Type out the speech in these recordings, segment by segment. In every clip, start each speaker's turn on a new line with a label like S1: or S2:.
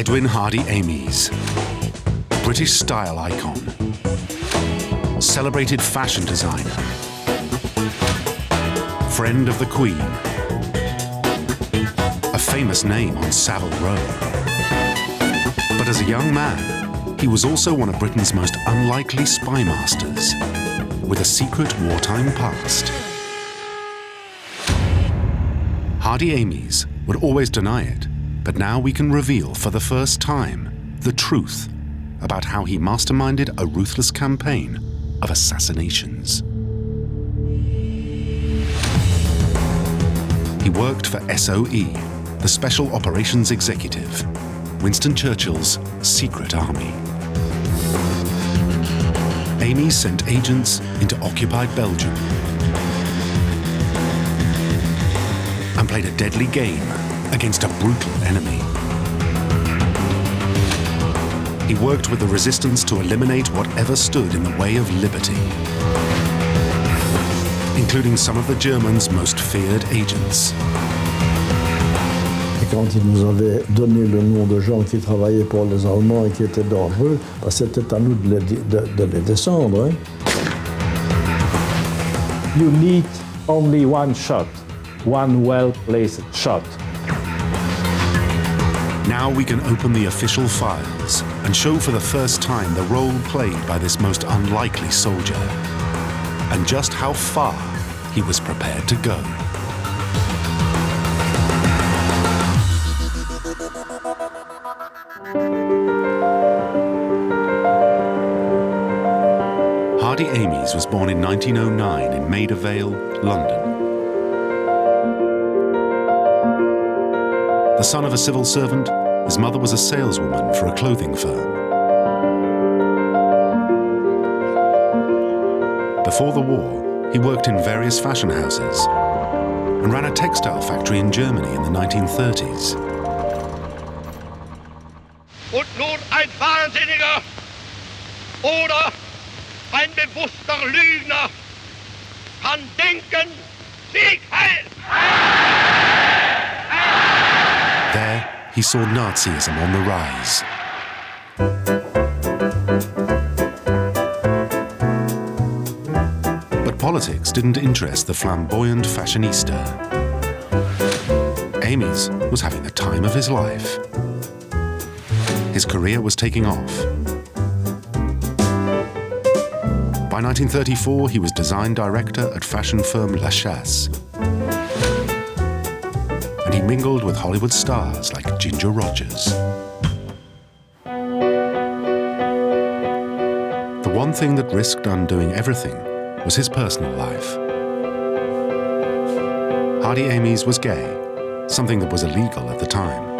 S1: Edwin Hardy Amies, British style icon, celebrated fashion designer, friend of the Queen, a famous name on Savile Row. But as a young man, he was also one of Britain's most unlikely spymasters, with a secret wartime past. Hardy Amies would always deny it, but now we can reveal for the first time the truth about how he masterminded a ruthless campaign of assassinations. He worked for SOE, the Special Operations Executive, Winston Churchill's secret army. Amies sent agents into occupied Belgium and played a deadly game against a brutal enemy. He worked with the resistance to eliminate whatever stood in the way of liberty, including some of the Germans' most feared agents.
S2: Et quand il nous avait donné le nom de gens qui travaillaient pour les Allemands et qui étaient dangereux, c'était à nous de les descendre.
S3: You need only one shot, one well-placed shot.
S1: Now we can open the official files and show for the first time the role played by this most unlikely soldier, and just how far he was prepared to go. Hardy Amies was born in 1909 in Maida Vale, London. The son of a civil servant, his mother was a saleswoman for a clothing firm. Before the war, he worked in various fashion houses and ran a textile factory in Germany in the 1930s.
S4: Und nun ein Wahnsinniger oder ein bewusster Lügner kann denken, Sieg heil!
S1: There, he saw Nazism on the rise. But politics didn't interest the flamboyant fashionista. Amies was having the time of his life. His career was taking off. By 1934, he was design director at fashion firm La Chasse. And he mingled with Hollywood stars like Ginger Rogers. The one thing that risked undoing everything was his personal life. Hardy Amies was gay, something that was illegal at the time.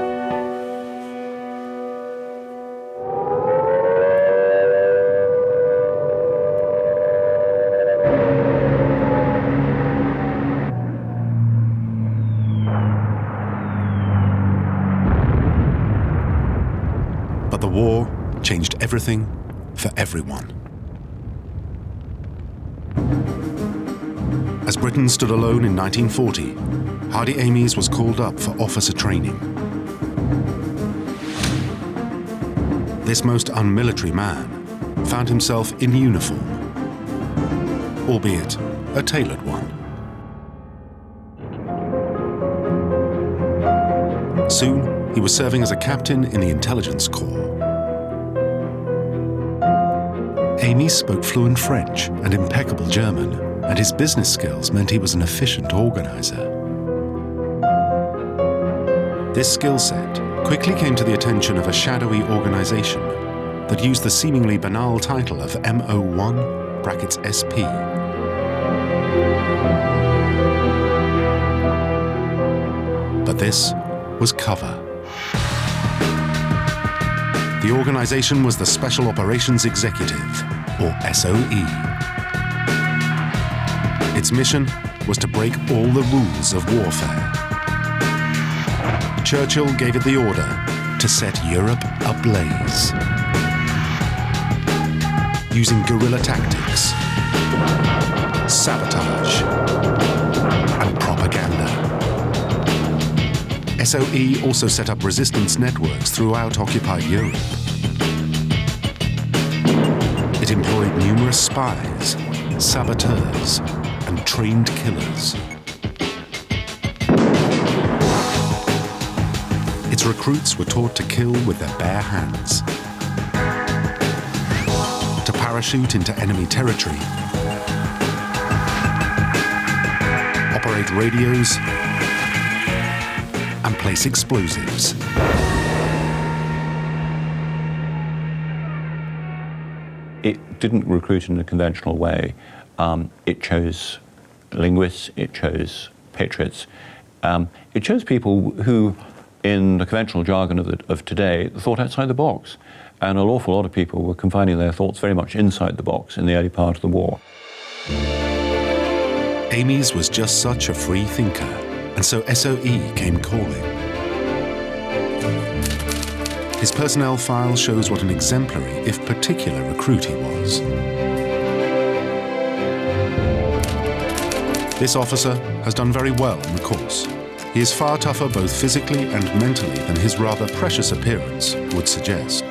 S1: But the war changed everything for everyone. As Britain stood alone in 1940, Hardy Amies was called up for officer training. This most unmilitary man found himself in uniform, albeit a tailored one. Soon, he was serving as a captain in the intelligence corps. Amies spoke fluent French and impeccable German, and his business skills meant he was an efficient organizer. This skill set quickly came to the attention of a shadowy organization that used the seemingly banal title of MO1-SP. But this was cover. The organization was the Special Operations Executive, or SOE. Its mission was to break all the rules of warfare. Churchill gave it the order to set Europe ablaze. Using guerrilla tactics, sabotage, and propaganda, SOE also set up resistance networks throughout occupied Europe. It employed numerous spies, saboteurs, and trained killers. Its recruits were taught to kill with their bare hands, to parachute into enemy territory, operate radios, and place explosives.
S5: It didn't recruit in a conventional way. It chose linguists, it chose patriots, it chose people who, in the conventional jargon of today, thought outside the box. And an awful lot of people were confining their thoughts very much inside the box in the early part of the war.
S1: Ames was just such a free thinker, and so SOE came calling. His personnel file shows what an exemplary, if particular, recruit he was. This officer has done very well in the course. He is far tougher both physically and mentally than his rather precious appearance would suggest.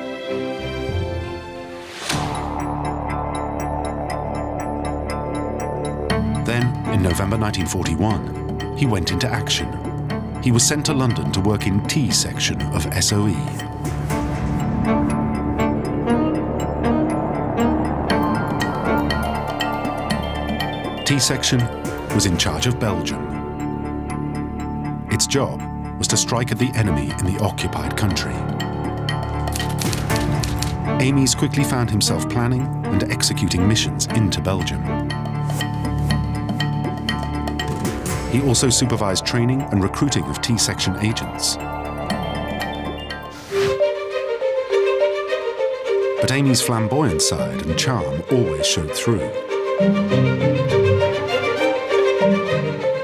S1: Then, in November 1941, he went into action. He was sent to London to work in T section of SOE. T section was in charge of Belgium. Its job was to strike at the enemy in the occupied country. Ames quickly found himself planning and executing missions into Belgium. He also supervised training and recruiting of T-section agents. But Amy's flamboyant side and charm always showed through.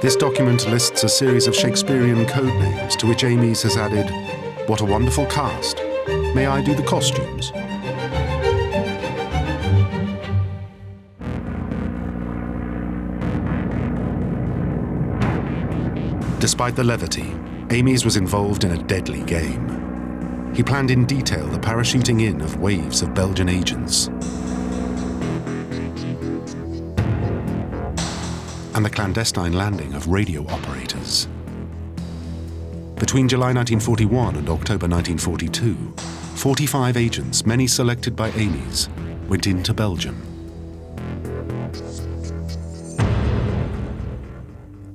S1: This document lists a series of Shakespearean code names to which Ames has added, "What a wonderful cast. May I do the costumes?" Despite the levity, Ames was involved in a deadly game. He planned in detail the parachuting in of waves of Belgian agents and the clandestine landing of radio operators. Between July 1941 and October 1942, 45 agents, many selected by Ames, went into Belgium.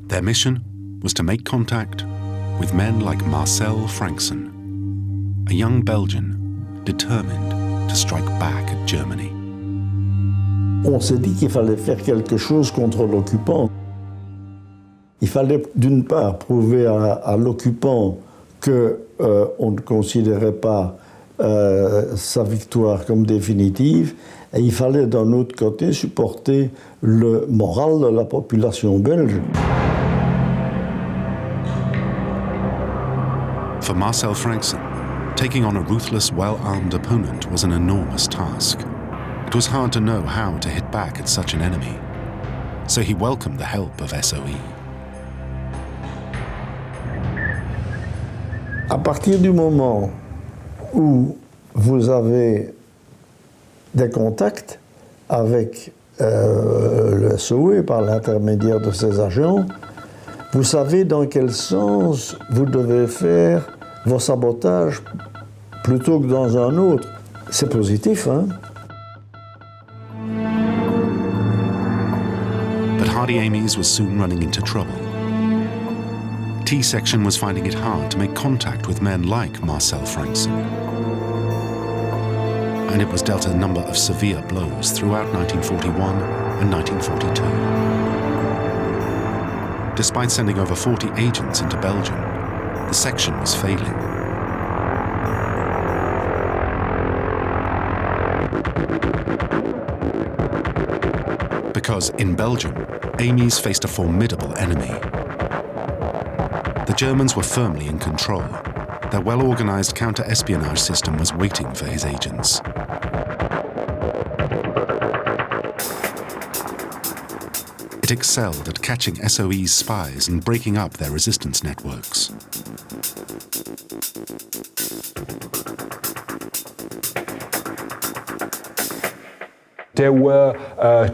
S1: Their mission was to make contact with men like Marcel Frankson, a young Belgian determined to strike back at Germany.
S2: On s'est dit qu'il fallait faire quelque chose contre l'occupant. Il fallait d'une part prouver à l'occupant qu'on ne considérait pas sa victoire comme définitive, et il fallait d'un autre côté supporter le moral de la population belge.
S1: For Marcel Frankson, taking on a ruthless, well-armed opponent was an enormous task. It was hard to know how to hit back at such an enemy, so he welcomed the help of SOE.
S2: À partir du moment où vous avez des contacts avec le SOE par l'intermédiaire de ses agents, vous savez dans quel sens vous devez faire vos sabotages plutôt que dans un autre. C'est positif, hein?
S1: But Hardy Ames was soon running into trouble. T-section was finding it hard to make contact with men like Marcel Frankson. And it was dealt a number of severe blows throughout 1941 and 1942. Despite sending over 40 agents into Belgium, the section was failing. Because in Belgium, Ames faced a formidable enemy. The Germans were firmly in control. Their well-organized counter-espionage system was waiting for his agents. It excelled at catching SOE's spies and breaking up their resistance networks.
S6: There were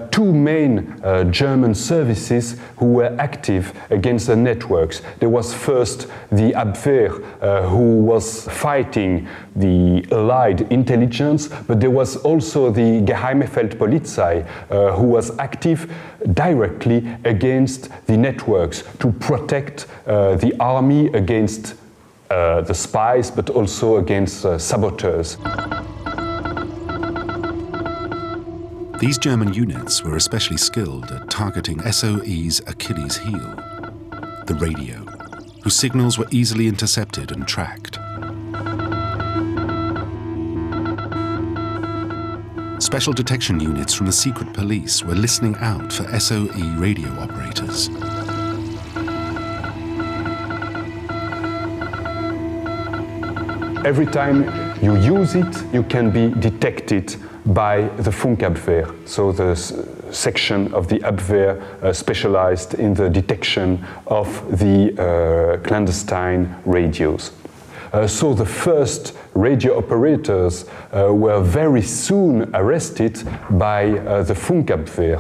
S6: two main German services who were active against the networks. There was first the Abwehr, who was fighting the Allied intelligence, but there was also the Geheime Feldpolizei, who was active directly against the networks to protect the army against the spies, but also against saboteurs.
S1: These German units were especially skilled at targeting SOE's Achilles heel, the radio, whose signals were easily intercepted and tracked. Special detection units from the secret police were listening out for SOE radio operators.
S6: Every time you use it, you can be detected by the Funkabwehr, so the section of the Abwehr specialized in the detection of the clandestine radios. So the first radio operators were very soon arrested by the Funkabwehr.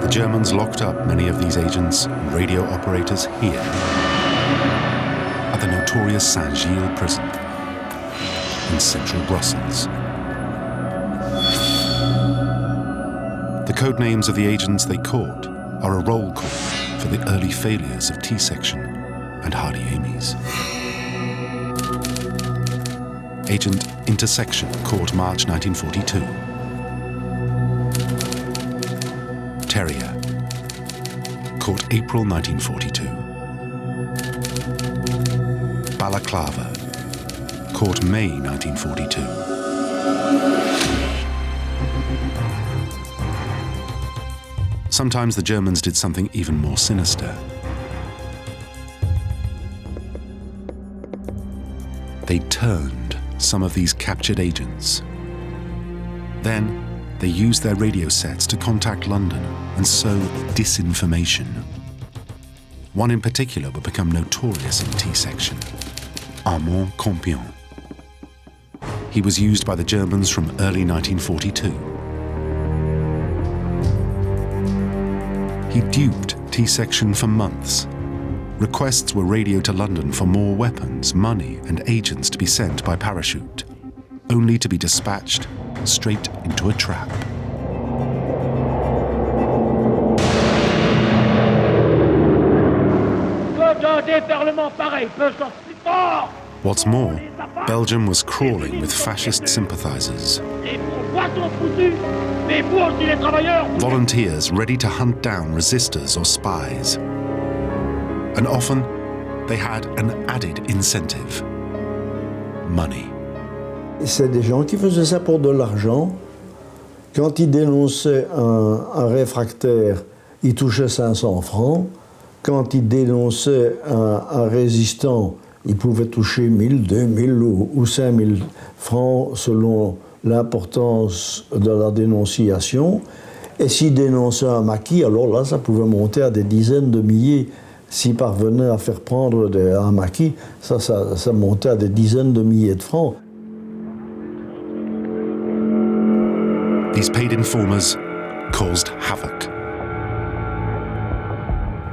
S1: The Germans locked up many of these agents and radio operators here, at the notorious Saint-Gilles prison in central Brussels. The code names of the agents they caught are a roll call for the early failures of T-Section and Hardy Amies. Agent Intersection, caught March 1942. Terrier, caught April 1942. Balaclava, caught May 1942. Sometimes the Germans did something even more sinister. They turned some of these captured agents. Then they used their radio sets to contact London and sow disinformation. One in particular would become notorious in T-Section, Armand Campion. He was used by the Germans from early 1942. He duped T-Section for months. Requests were radioed to London for more weapons, money, and agents to be sent by parachute, only to be dispatched straight into a trap. What's more, Belgium was crawling with fascist sympathizers. Volunteers ready to hunt down resistors or spies. And often, they had an added incentive: money.
S2: C'est des gens qui faisaient ça pour de l'argent. Quand ils dénonçaient un réfractaire, ils touchaient 500 francs. Quand ils dénonçaient un résistant, ils pouvaient toucher 1000, 2000 ou 5000 francs selon l'importance de la dénonciation. Et s'ils dénonçaient un maquis, alors là, ça pouvait monter à des dizaines de milliers. S'ils parvenaient à faire prendre un maquis, ça montait à des dizaines de milliers de francs.
S1: These paid informers caused havoc.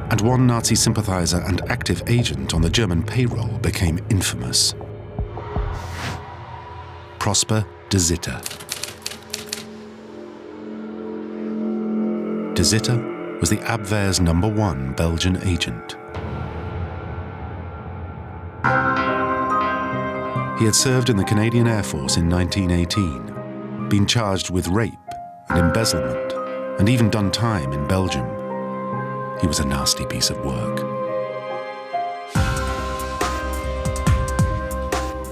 S1: And one Nazi sympathizer and active agent on the German payroll became infamous: Prosper de Zitter. De Zitter was the Abwehr's #1 Belgian agent. He had served in the Canadian Air Force in 1918, been charged with rape and embezzlement, and even done time in Belgium. He was a nasty piece of work.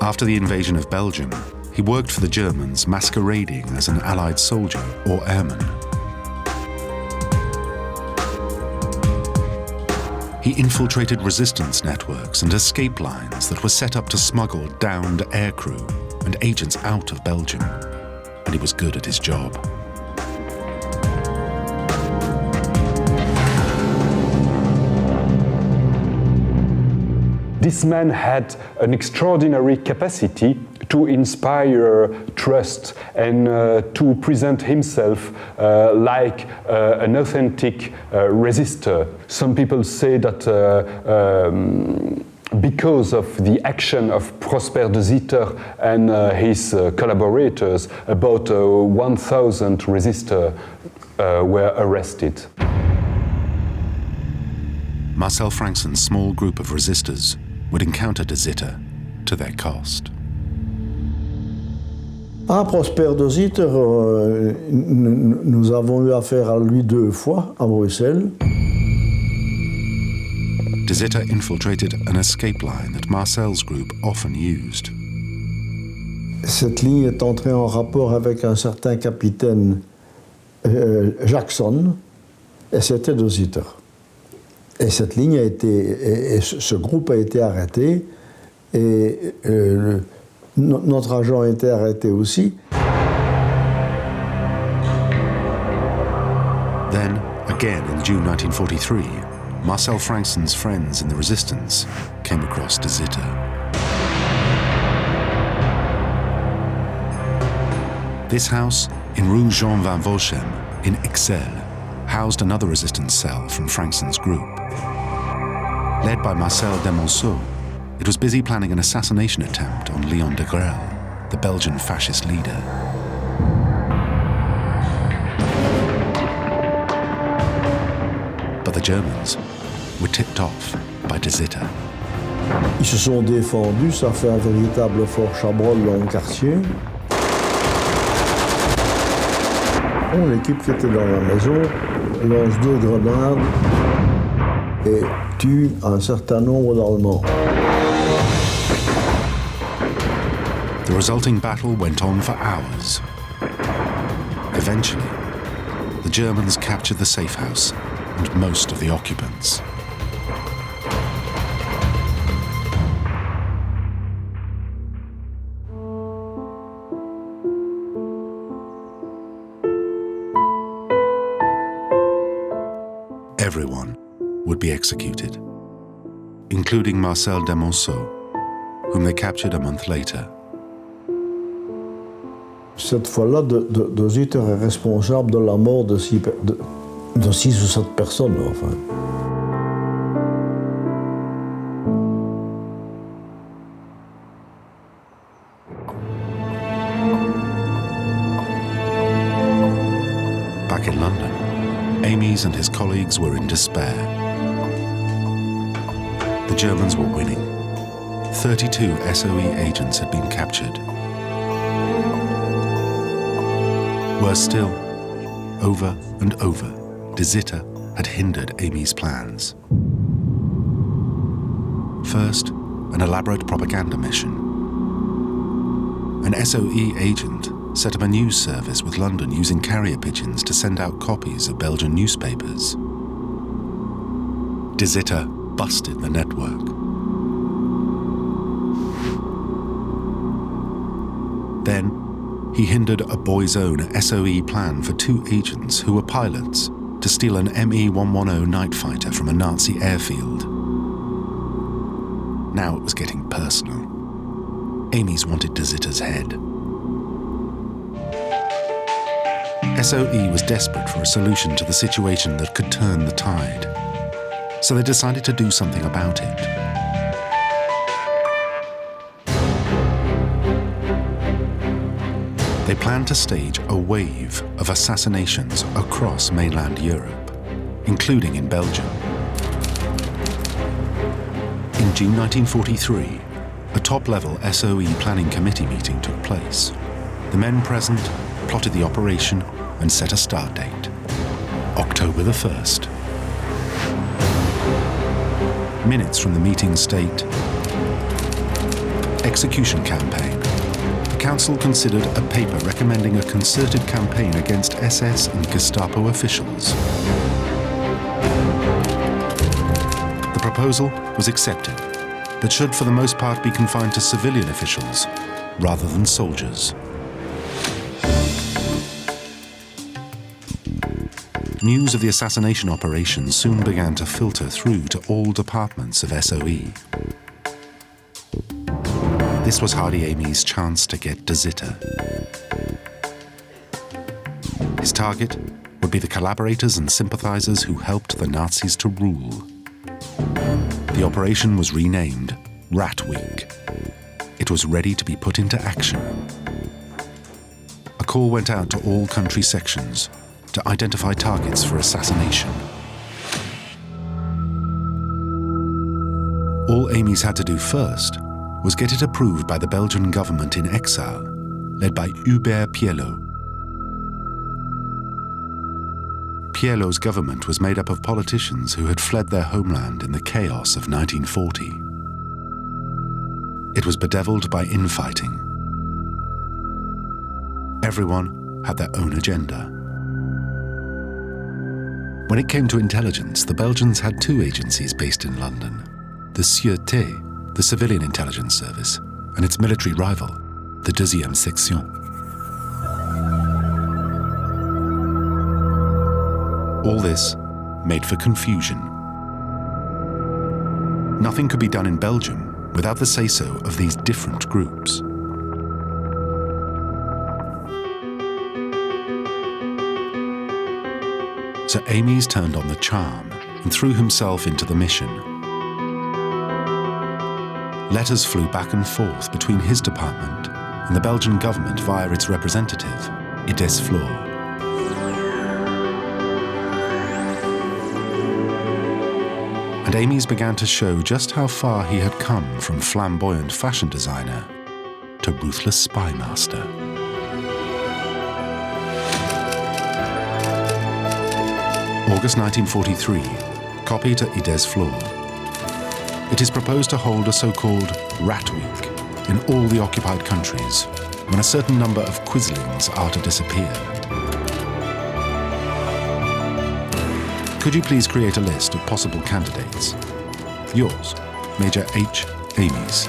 S1: After the invasion of Belgium, he worked for the Germans, masquerading as an Allied soldier or airman. He infiltrated resistance networks and escape lines that were set up to smuggle downed aircrew and agents out of Belgium, and he was good at his job.
S6: This man had an extraordinary capacity to inspire trust and to present himself like an authentic resistor. Some people say that because of the action of Prosper de Zitter and his collaborators, about 1,000 resistors were arrested.
S1: Marcel Frankson's small group of resistors would encounter de Zitter to their cost.
S2: Prosper de Zitter, nous avons eu affaire à lui 2 fois à Bruxelles.
S1: De Zitter infiltrated an escape line that Marcel's group often used.
S2: Cette ligne est entrée en rapport avec un certain capitaine Jackson, et c'était de Zitter. Et cette ligne a été, et ce groupe a été arrêté, et notre agent a été arrêté aussi.
S1: Then, again in June 1943, Marcel Frankson's friends in the resistance came across de Zitter. This house in Rue Jean van Volchem in Ixelles housed another resistance cell from Frankson's group. Led by Marcel Demonceau, it was busy planning an assassination attempt on Léon de Grelle, the Belgian fascist leader. But the Germans were tipped off by de Zitter.
S2: Ils se sont défendus, ça fait un véritable fort Chabrol dans le quartier. L'équipe qui était dans la maison lance 2 grenades et tue un certain nombre d'Allemands.
S1: The resulting battle went on for hours. Eventually, the Germans captured the safe house and most of the occupants. Everyone would be executed, including Marcel Demonceau, whom they captured a month later.
S2: Cette fois-là, de Zitter est responsable de la mort de 6 ou 7 personnes, enfin.
S1: Back in London, Amies and his colleagues were in despair. The Germans were winning. 32 SOE agents had been captured. Worse still, over and over, de Zitter had hindered Amy's plans. First, an elaborate propaganda mission. An SOE agent set up a news service with London using carrier pigeons to send out copies of Belgian newspapers. De Zitter busted the network. Then, he hindered a boy's own SOE plan for 2 agents who were pilots to steal an Me-110 night fighter from a Nazi airfield. Now it was getting personal. Amies wanted de Zitter's head. SOE was desperate for a solution to the situation that could turn the tide. So they decided to do something about it. They planned to stage a wave of assassinations across mainland Europe, including in Belgium. In June 1943, a top-level SOE planning committee meeting took place. The men present plotted the operation and set a start date, October the 1st. Minutes from the meeting state, execution campaign. The council considered a paper recommending a concerted campaign against SS and Gestapo officials. The proposal was accepted, but should for the most part be confined to civilian officials rather than soldiers. News of the assassination operation soon began to filter through to all departments of SOE. This was Hardy Amy's chance to get De Zitter. His target would be the collaborators and sympathizers who helped the Nazis to rule. The operation was renamed Rat Week. It was ready to be put into action. A call went out to all country sections to identify targets for assassination. All Amy's had to do first was get it approved by the Belgian government in exile, led by Hubert Pielot. Pielot's government was made up of politicians who had fled their homeland in the chaos of 1940. It was bedeviled by infighting. Everyone had their own agenda. When it came to intelligence, the Belgians had two agencies based in London: the Sûreté, the civilian intelligence service, and its military rival, the 2e Section. All this made for confusion. Nothing could be done in Belgium without the say-so of these different groups. So Amy's turned on the charm and threw himself into the mission. Letters flew back and forth between his department and the Belgian government via its representative, Ides Floor. And Amy's began to show just how far he had come from flamboyant fashion designer to ruthless spymaster. August 1943, copy to Ides Floor. It is proposed to hold a so-called Rat Week in all the occupied countries, when a certain number of quislings are to disappear. Could you please create a list of possible candidates? Yours, Major H. Amy's.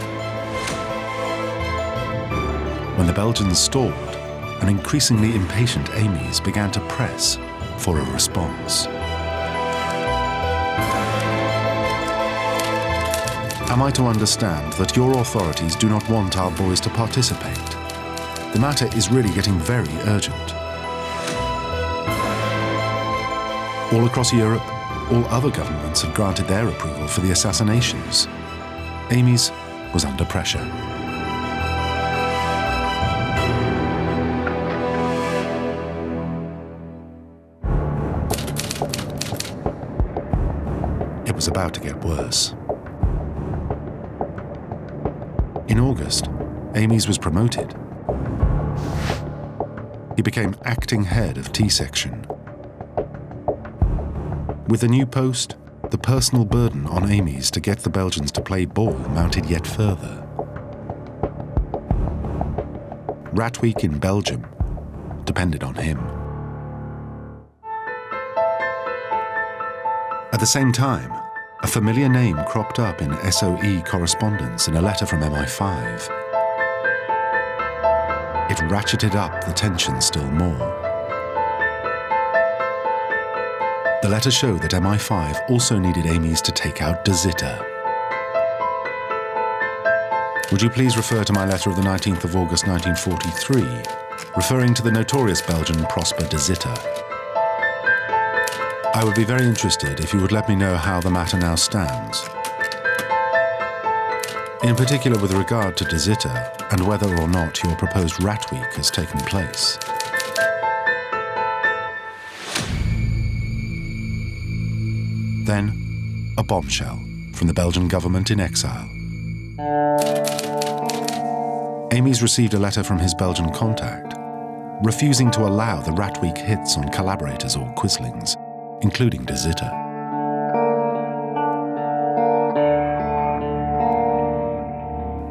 S1: When the Belgians stalled, an increasingly impatient Amy's began to press for a response. Am I to understand that your authorities do not want our boys to participate? The matter is really getting very urgent. All across Europe, all other governments had granted their approval for the assassinations. Amy's was under pressure. It was about to get worse. In August, Amy's was promoted. He became acting head of T-section. With the new post, the personal burden on Amy's to get the Belgians to play ball mounted yet further. Rat Week in Belgium depended on him. At the same time, a familiar name cropped up in SOE correspondence in a letter from MI5. It ratcheted up the tension still more. The letter showed that MI5 also needed Amy's to take out De Zitter. Would you please refer to my letter of the 19th of August 1943, referring to the notorious Belgian Prosper De Zitter? I would be very interested if you would let me know how the matter now stands. In particular with regard to De Zitter and whether or not your proposed Rat Week has taken place. Then, a bombshell from the Belgian government in exile. Amy's received a letter from his Belgian contact, refusing to allow the Rat Week hits on collaborators or quislings, including De Zitter.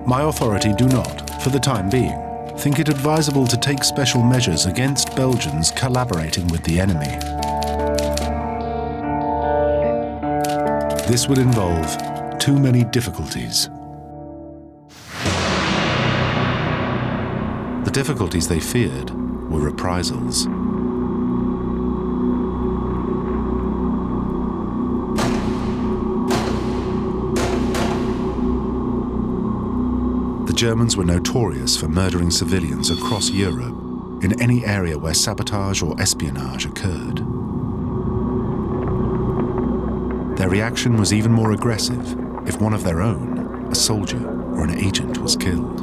S1: My authority do not, for the time being, think it advisable to take special measures against Belgians collaborating with the enemy. This would involve too many difficulties. The difficulties they feared were reprisals. Germans were notorious for murdering civilians across Europe in any area where sabotage or espionage occurred. Their reaction was even more aggressive if one of their own, a soldier or an agent, was killed.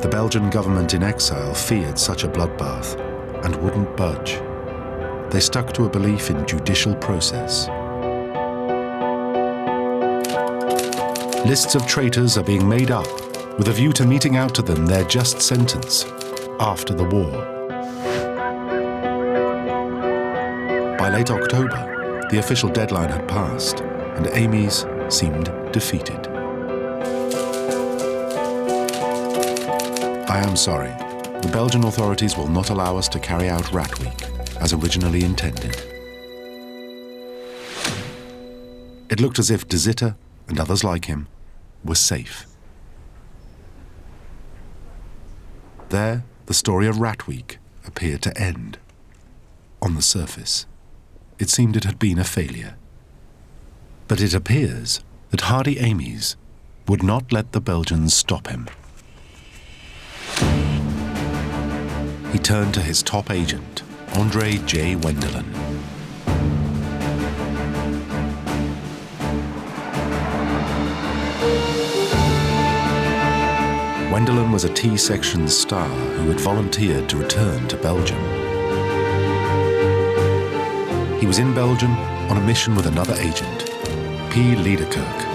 S1: The Belgian government in exile feared such a bloodbath and wouldn't budge. They stuck to a belief in judicial process. Lists of traitors are being made up with a view to meting out to them their just sentence after the war. By late October, the official deadline had passed, and Amy's seemed defeated. I am sorry, the Belgian authorities will not allow us to carry out Rat Week as originally intended. It looked as if De Zitter and others like him were safe. There, the story of Rat Week appeared to end. On the surface, it seemed it had been a failure. But it appears that Hardy Amys would not let the Belgians stop him. He turned to his top agent, André J. Wendelin. Wendelin was a T-section star who had volunteered to return to Belgium. He was in Belgium on a mission with another agent, P. Liederkirk.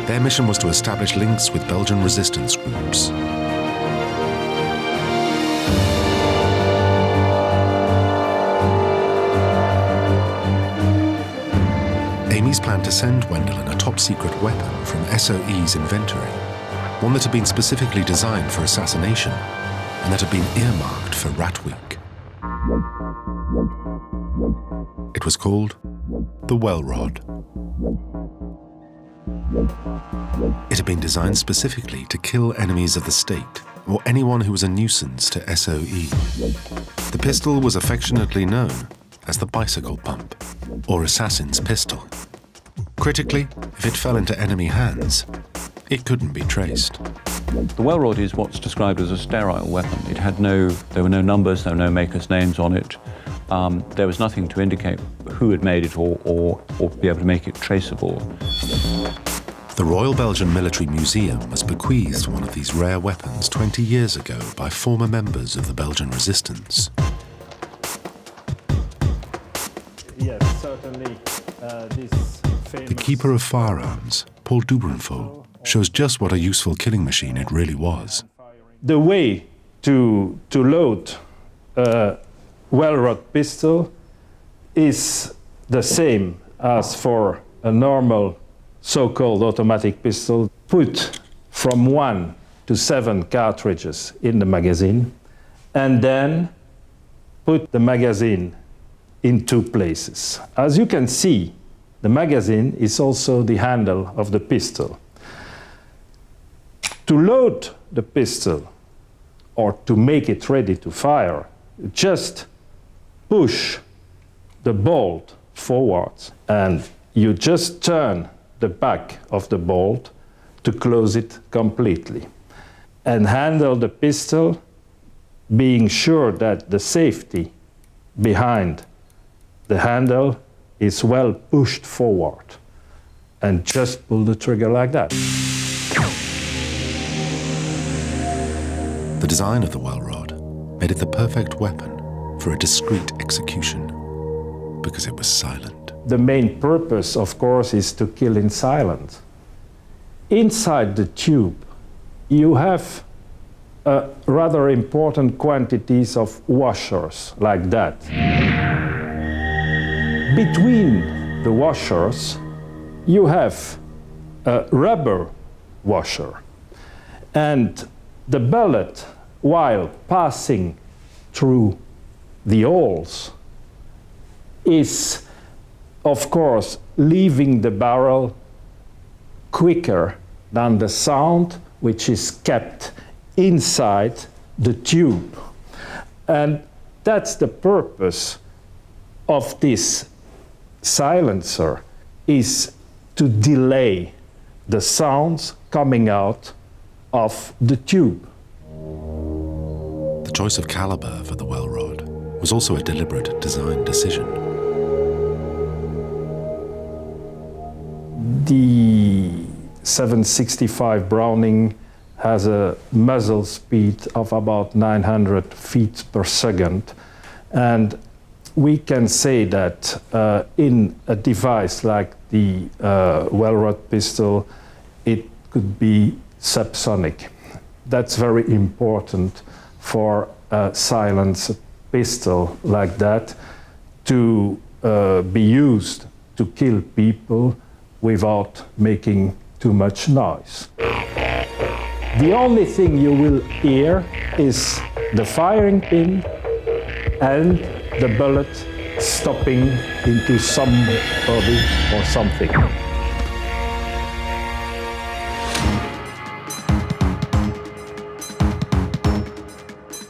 S1: Their mission was to establish links with Belgian resistance groups. Amys planned to send Wendelin a top-secret weapon from SOE's inventory, one that had been specifically designed for assassination and that had been earmarked for Rat Week. It was called the Well Rod. It had been designed specifically to kill enemies of the state or anyone who was a nuisance to SOE. The pistol was affectionately known as the bicycle pump, or assassin's pistol. Critically, if it fell into enemy hands, it couldn't be traced.
S5: The well rod is what's described as a sterile weapon. There were no numbers, there were no makers' names on it. There was nothing to indicate who had made it or be able to make it traceable.
S1: The Royal Belgian Military Museum was bequeathed one of these rare weapons 20 years ago by former members of the Belgian resistance.
S3: Yes, certainly.
S1: The keeper of firearms, Paul Dubrenfo, shows just what a useful killing machine it really was.
S3: The way to load a well-rod pistol is the same as for a normal so-called automatic pistol. Put from 1 to 7 cartridges in the magazine, and then put the magazine in 2 places. As you can see, the magazine is also the handle of the pistol. To load the pistol, or to make it ready to fire, just push the bolt forwards, and you just turn the back of the bolt to close it completely. And handle the pistol, being sure that the safety behind the handle is well pushed forward. And just pull the trigger like that.
S1: The design of the well rod made it the perfect weapon for a discreet execution because it was silent.
S3: The main purpose, of course, is to kill in silence. Inside the tube, you have rather important quantities of washers like that. Between the washers, you have a rubber washer. And the bullet, while passing through the holes, is, of course, leaving the barrel quicker than the sound, which is kept inside the tube. And that's the purpose of this silencer, is to delay the sounds coming out of the tube.
S1: The choice of caliber for the well rod was also a deliberate design decision.
S3: The 765 Browning has a muzzle speed of about 900 feet per second. And we can say that in a device like the well rod pistol, it could be subsonic. That's very important for a silenced pistol like that to be used to kill people without making too much noise. The only thing you will hear is the firing pin and the bullet stopping into somebody or something.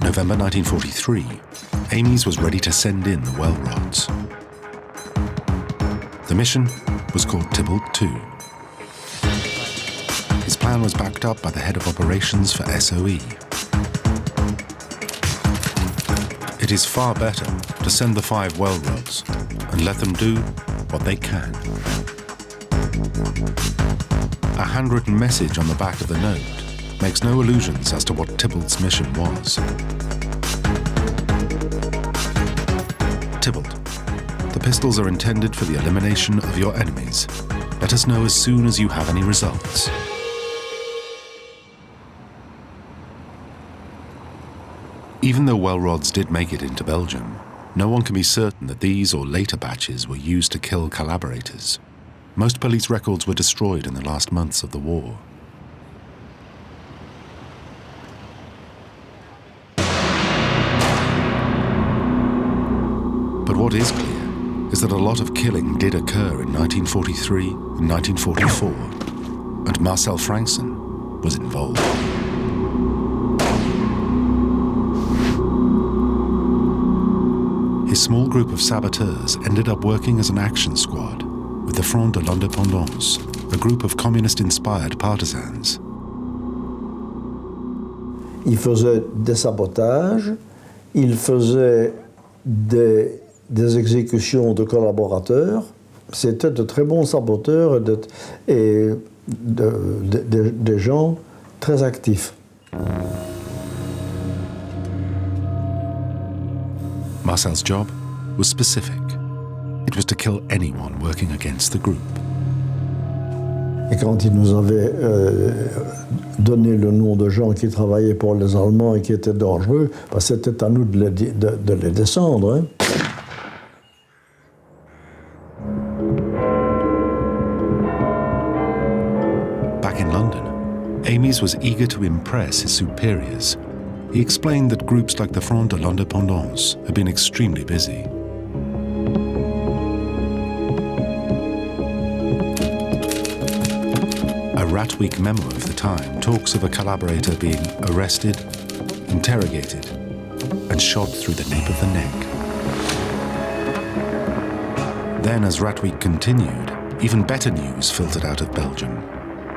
S1: November 1943, Ames was ready to send in the well rods. The mission was called Tybalt II. His plan was backed up by the head of operations for SOE. It is far better to send the 5 well rods and let them do what they can. A handwritten message on the back of the note makes no illusions as to what Tybalt's mission was. Tybalt, the pistols are intended for the elimination of your enemies. Let us know as soon as you have any results. Even though well rods did make it into Belgium, no one can be certain that these or later batches were used to kill collaborators. Most police records were destroyed in the last months of the war. But what is clear is that a lot of killing did occur in 1943 and 1944, and Marcel Frankson was involved. His small group of saboteurs ended up working as an action squad with the Front de l'Indépendance, a group of communist-inspired partisans.
S2: Il faisait des sabotages, il faisait des exécutions de collaborateurs. C'était de très bons saboteurs et des gens très actifs.
S1: Marcel's job was specific. It was to kill anyone working against the group.
S2: Et quand il nous avait donné le nom de gens qui travaillaient pour les Allemands et qui étaient dangereux, c'était à nous de les descendre. Hein.
S1: Back in London, Ames was eager to impress his superiors. He explained that groups like the Front de l'Indépendance had been extremely busy. A Rat-Week memo of the time talks of a collaborator being arrested, interrogated, and shot through the nape of the neck. Then, as Rat-Week continued, even better news filtered out of Belgium.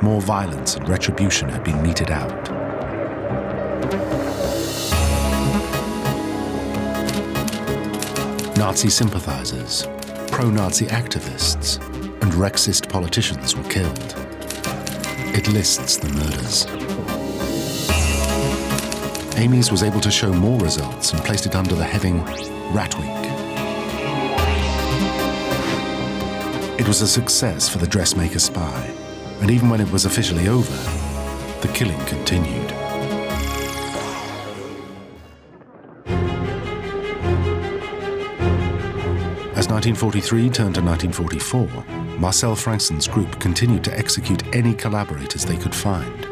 S1: More violence and retribution had been meted out. Nazi sympathizers, pro-Nazi activists, and Rexist politicians were killed. It lists the murders. Ames was able to show more results and placed it under the heading Rat-Week. It was a success for the Dressmaker spy, and even when it was officially over, the killing continued. As 1943 turned to 1944, Marcel Frankson's group continued to execute any collaborators they could find.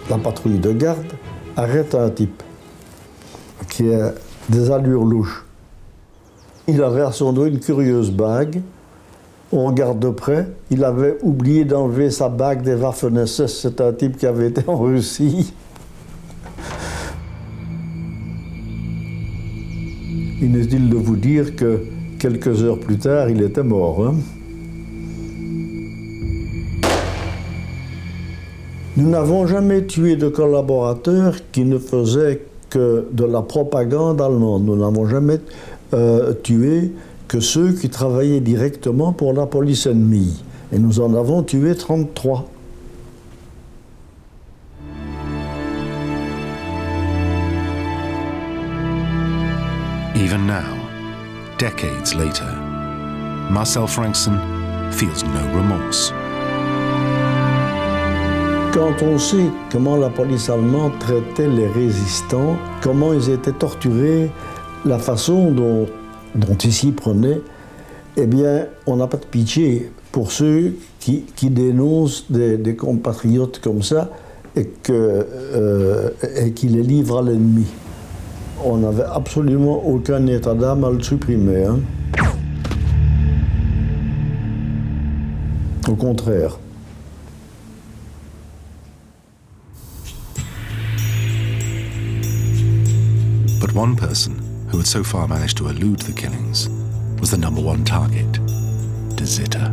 S2: La patrouille de garde arrête un type qui a des allures louches. Il avait à son dos une curieuse bague On regarde de près, il avait oublié d'enlever sa bague des Waffen-SS. C'est un type qui avait été en Russie. Inutile de vous dire que quelques heures plus tard, il était mort. Hein. Nous n'avons jamais tué de collaborateurs qui ne faisaient que de la propagande allemande. Nous n'avons jamais tué que ceux qui travaillaient directement pour la police ennemie. Et nous en avons tué 33.
S1: Even now, decades later, Marcel Frankson feels no remorse.
S2: Quand on sait comment la police allemande traitait les résistants, comment ils étaient torturés, la façon dont ils s'y prenaient, eh bien, on n'a pas de pitié pour ceux qui dénoncent des compatriotes comme ça et qui les livrent à l'ennemi. On n'avait absolument aucun état d'âme à le supprimer. Hein. Au contraire.
S1: But one person who had so far managed to elude the killings was the number one target, De Zitter.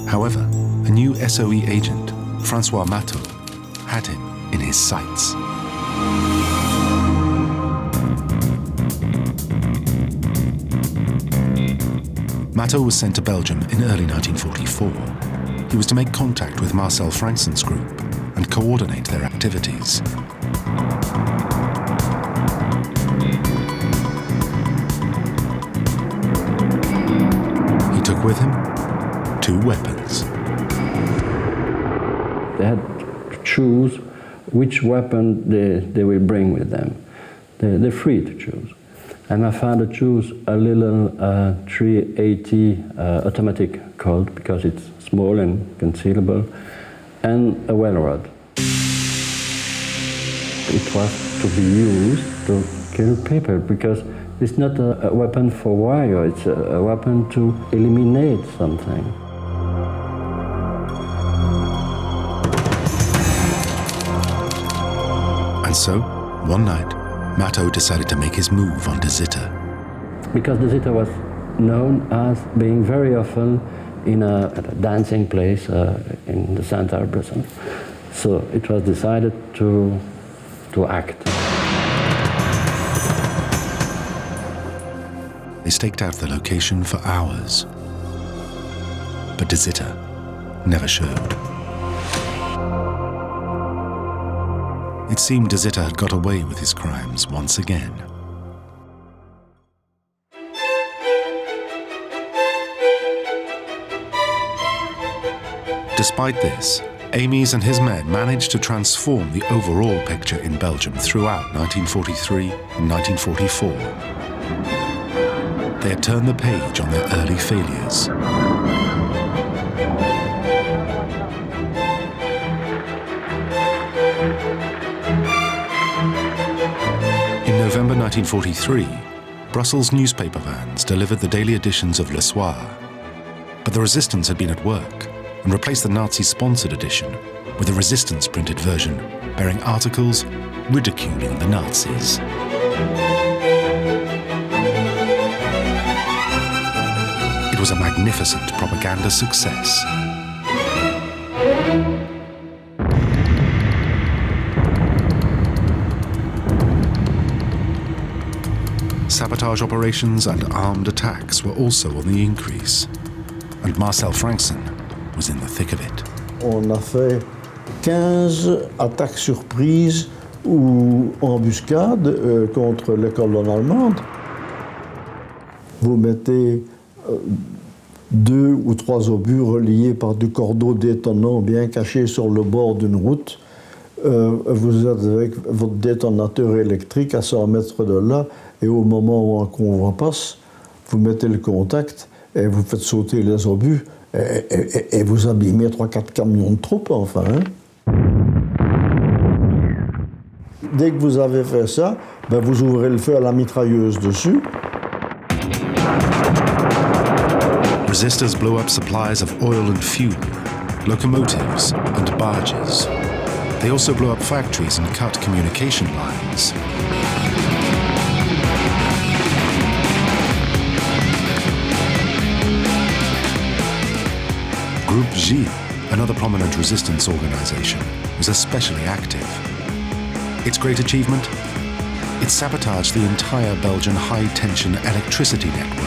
S1: However, a new SOE agent, Francois Matteau, had him in his sights. Matteau was sent to Belgium in early 1944. He was to make contact with Marcel Frankson's group and coordinate their activities. He took with him 2 weapons.
S7: They had to choose which weapon they will bring with them. They're free to choose. And my father chose a little 380 automatic Colt because it's small and concealable, and a well rod. It was to be used to kill people because it's not a weapon for war, it's a weapon to eliminate something.
S1: And so, one night, Matteau decided to make his move on De Zitter.
S7: Because De Zitter was known as being very often at a dancing place in the center of Brussels. So it was decided to act.
S1: They staked out the location for hours. But De Zitter never showed. It seemed De Zitter had got away with his crimes once again. Despite this, Amies and his men managed to transform the overall picture in Belgium throughout 1943 and 1944. They had turned the page on their early failures. In November 1943, Brussels newspaper vans delivered the daily editions of Le Soir. But the resistance had been at work and replaced the Nazi-sponsored edition with a resistance-printed version bearing articles ridiculing the Nazis. It was a magnificent propaganda success. Sabotage operations and armed attacks were also on the increase, and Marcel Frankson was in the thick of it.
S2: On a fait 15 attaques surprises ou embuscades contre les colonnes allemandes. Vous mettez 2 ou 3 obus reliés par du cordeau détonnant bien cachés sur le bord d'une route. Vous êtes avec votre détonateur électrique à 100 mètres de là, et au moment où un convoi passe, vous mettez le contact et vous faites sauter les obus et vous abîmez 3-4 camions de troupes, enfin. Hein. Dès que vous avez fait ça, ben vous ouvrez le feu à la mitrailleuse dessus.
S1: resistors blew up supplies of oil and fuel, locomotives and barges. They also blew up factories and cut communication lines. Group G, another prominent resistance organization, was especially active. Its great achievement? It sabotaged the entire Belgian high-tension electricity network.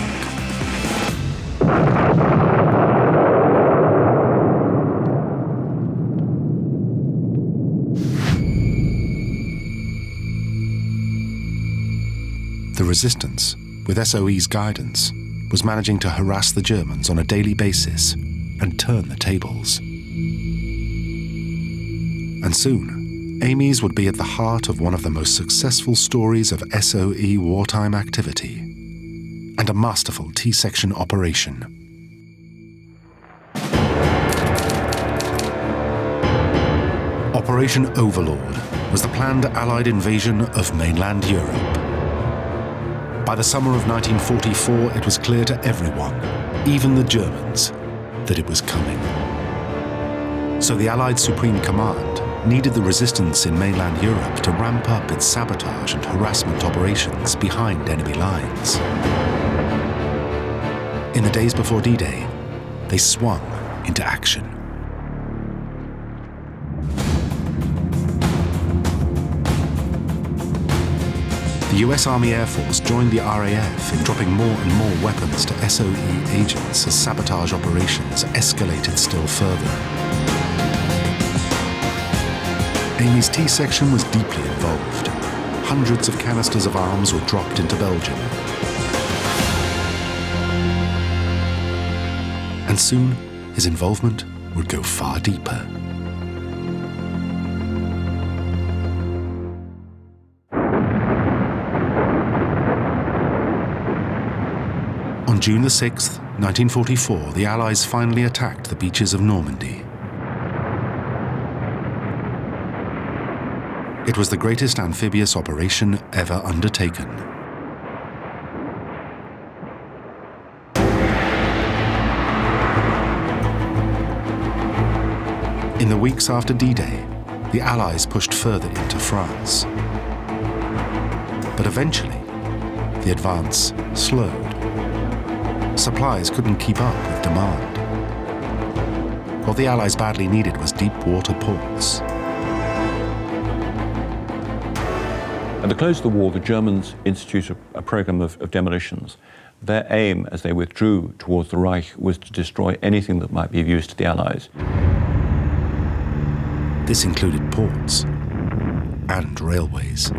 S1: The resistance, with SOE's guidance, was managing to harass the Germans on a daily basis and turn the tables. And soon, Amy's would be at the heart of one of the most successful stories of SOE wartime activity, and a masterful T-section operation. Operation Overlord was the planned Allied invasion of mainland Europe. By the summer of 1944, it was clear to everyone, even the Germans, that it was coming. So the Allied Supreme Command needed the resistance in mainland Europe to ramp up its sabotage and harassment operations behind enemy lines. In the days before D-Day, they swung into action. The US Army Air Force joined the RAF in dropping more and more weapons to SOE agents as sabotage operations escalated still further. Amy's T-section was deeply involved. Hundreds of canisters of arms were dropped into Belgium. And soon, his involvement would go far deeper. On June the 6th, 1944, the Allies finally attacked the beaches of Normandy. It was the greatest amphibious operation ever undertaken. In the weeks after D-Day, the Allies pushed further into France. But eventually, the advance slowed. Supplies couldn't keep up with demand. What the Allies badly needed was deep water ports.
S5: At the close of the war, the Germans instituted a program of demolitions. Their aim, as they withdrew towards the Reich, was to destroy anything that might be of use to the Allies.
S1: This included ports and railways.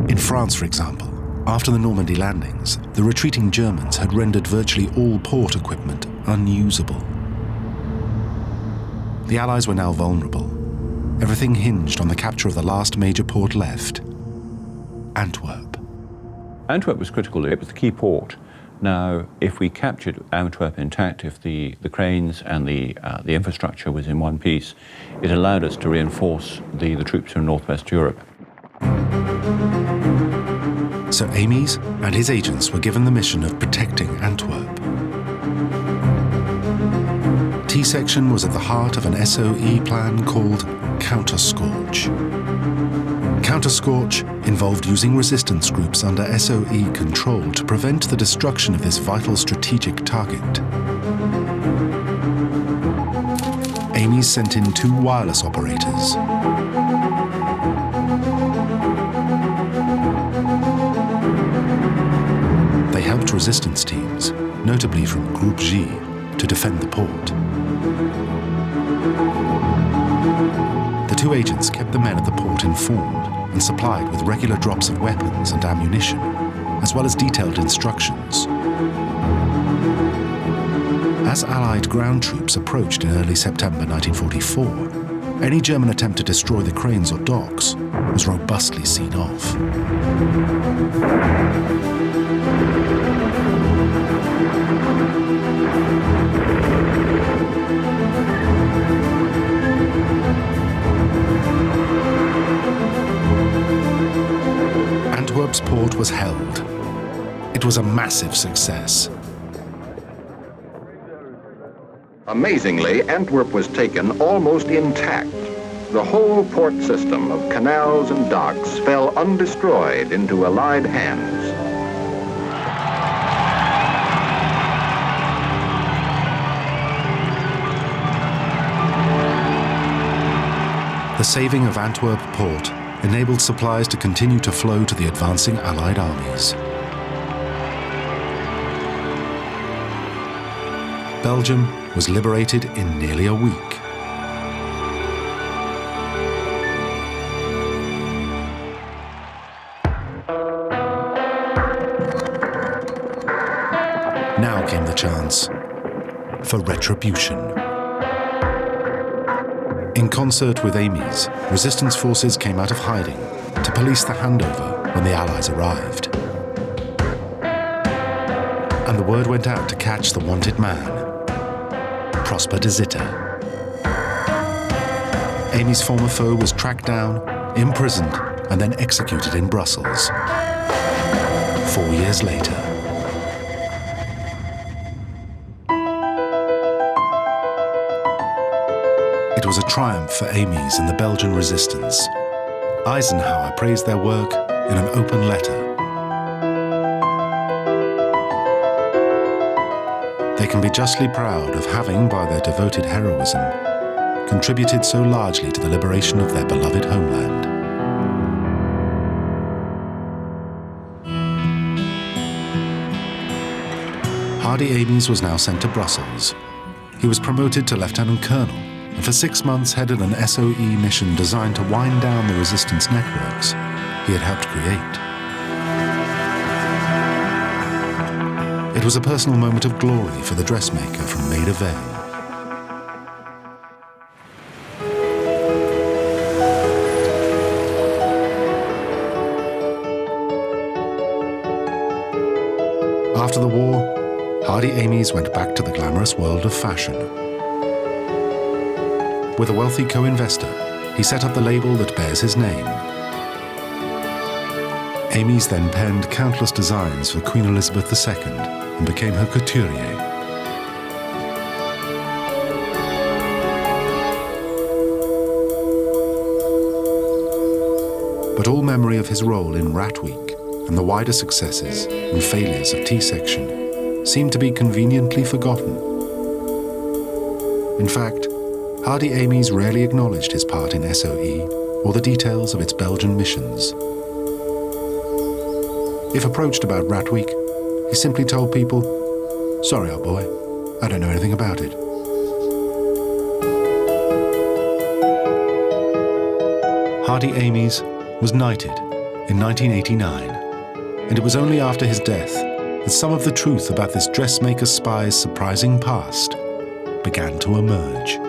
S1: In France, for example, after the Normandy landings, the retreating Germans had rendered virtually all port equipment unusable. The Allies were now vulnerable. Everything hinged on the capture of the last major port left, Antwerp.
S5: Antwerp was critical. It was the key port. Now, if we captured Antwerp intact, if the cranes and the infrastructure was in one piece, it allowed us to reinforce the troops in Northwest Europe.
S1: So Amy's and his agents were given the mission of protecting Antwerp. T-section was at the heart of an SOE plan called Counterscorch. Counterscorch involved using resistance groups under SOE control to prevent the destruction of this vital strategic target. Amy's sent in 2 wireless operators. They helped resistance teams, notably from Group G, to defend the port. The 2 agents kept the men at the port informed and supplied with regular drops of weapons and ammunition, as well as detailed instructions. As Allied ground troops approached in early September 1944, any German attempt to destroy the cranes or docks was robustly seen off. Antwerp's port was held. It was a massive success.
S8: Amazingly, Antwerp was taken almost intact. The whole port system of canals and docks fell undestroyed into Allied hands.
S1: The saving of Antwerp port enabled supplies to continue to flow to the advancing Allied armies. Belgium was liberated in nearly a week. Now came the chance for retribution. In concert with Amy's, resistance forces came out of hiding to police the handover when the Allies arrived. And the word went out to catch the wanted man, Prosper de Zitter. Amy's former foe was tracked down, imprisoned, and then executed in Brussels. 4 years later. It was a triumph for Amy's and the Belgian resistance. Eisenhower praised their work in an open letter. They can be justly proud of having, by their devoted heroism, contributed so largely to the liberation of their beloved homeland. Hardy Amy's was now sent to Brussels. He was promoted to Lieutenant Colonel, and for 6 months headed an SOE mission designed to wind down the resistance networks he had helped create. It was a personal moment of glory for the dressmaker from Maida Vale. After the war, Hardy Amy's went back to the glamorous world of fashion. With a wealthy co-investor, he set up the label that bears his name. Amy's then penned countless designs for Queen Elizabeth II and became her couturier. But all memory of his role in Rat Week and the wider successes and failures of T-Section seemed to be conveniently forgotten. In fact, Hardy Amy's rarely acknowledged his part in SOE or the details of its Belgian missions. If approached about Rat Week, he simply told people, "Sorry, old boy, I don't know anything about it." Hardy Amy's was knighted in 1989, and it was only after his death that some of the truth about this dressmaker spy's surprising past began to emerge.